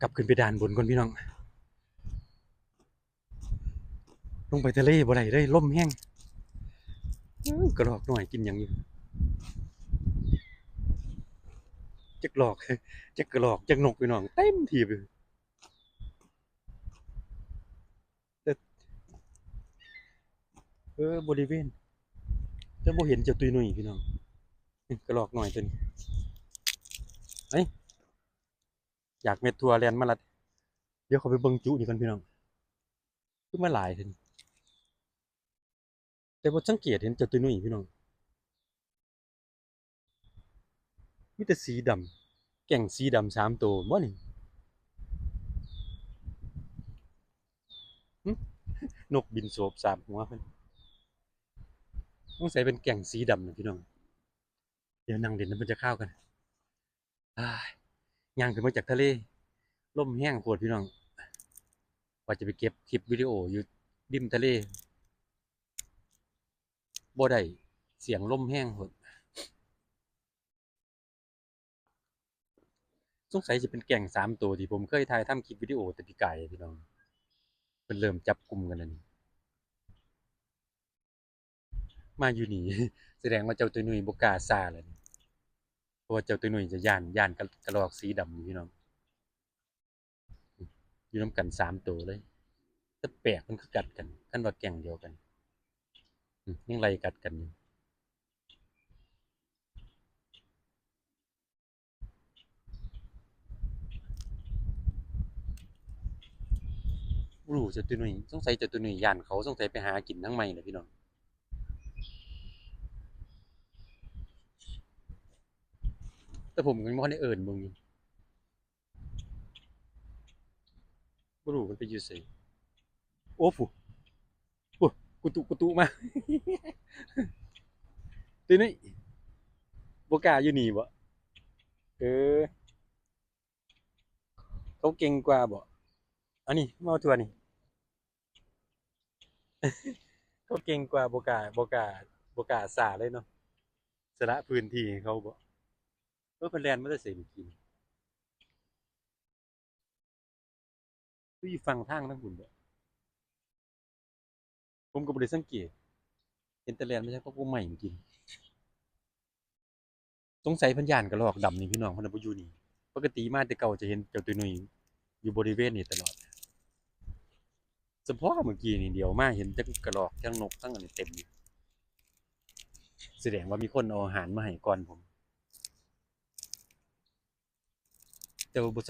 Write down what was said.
กลับขึ้นไปด่านบนก่อนพี่น้องลงไปทะเลบ่ได้เลยลมแห้งกระรอกหน่อยกินหยังอยู่จักหลอกจักกระรอกจักนกพี่น้องเต็มทีเลยแต่บริเวณแต่บ่เห็นเจ้าตุยหนุ่ยพี่น้องกระรอกหน่อยตัวนี้เอ้ยอยากเม็ดทัวแลนด์มาละเดี๋ยวเขาไปเบิ่งจุนี่ก่อนพี่น้องคือมาหลายเห็นแต่บ่สังเกตเห็นเจ้าตุยหนุ่ยพี่น้องมีแต่สีดำแก่งสีดำ3ตัวบ่นี่หึนกบินโฉบ3หัวเพิ่นสงสัยเป็นแก่งสีดำนะพี่น้องเดี๋ยวนั่งเล่นน้ำมันจะเข้าวกันอ้ายย่างขึ้นมาจากทะเลลมแห้งโพดพี่น้องว่าจะไปเก็บคลิปวิดีโออยู่ริมทะเลบ่ได้เสียงลมแห้งโพดสงสัยจะเป็นแก่ง3 ตัวที่ผมเคยถ่ายทำคลิปวิดีโอแต่ปีกายพี่น้องเพิ่นเริ่มจับกลุ่มกันแล้วนี่มาอยู่นี่แสดงว่าเจ้าตัวนุ่ยบ่กล้าซ่าแล้วนี่เพราะว่าเจ้าตัวนุ่ยจะย่านกระรอกสีดำอยู่พี่น้องอยู่นำกัน3 ตัวเลยแต่แปลกมันคือกัดกันคันว่าแก่งเดียวกันยังไล่กัดกันอยู่บ่รู้เจ้าตัวนุ่ยสงสัยเจ้าตัวนุ่ยย้านเขาสงสัยไปหากินทางใหม่แหละพี่น้องแต่ผมก็ยังบ่ทันได้เอิ้นเบิ่งอยู่บ่รู้มันไปอยู่ไสโอ้ฟูโอ้กุตุมาตัวนี้บ่กล้าอยู่นี่บ่เออเขาเก่งกว่าบ่อันนี้มาเอาทั่วนี่เขาเก่งกว่าบ่กล้าซ่าเลยเนาะสละพื้นที่ให้เขาบ่เพิ่นแล่นมาแต่ไสเมื่อกี้นี่คืออยู่ฝั่งทางทางพุ่นบ่ผมก็บ่ได้สังเกตเห็นแต่แล่นมาจากพวกผมใหม่เมื่อกี้นี่สงสัยเพิ่นย้านกะรอกดำนี่พี่น้องเพิ่นน่ะบ่อยู่นี่ปกติมาแต่เก่าจะเห็นเจ้าตุ้ยนุ้ยอยู่บริเวณนี้ตลอดเฉพาะเมื่อกี้นี่เดียวมาเห็นทั้งกระรอกทั้งนกทั้งอันนี้เต็มอยู่แสดงว่ามีคนเอาอาหารมาให้ก่อนผมแต่ว่าบ่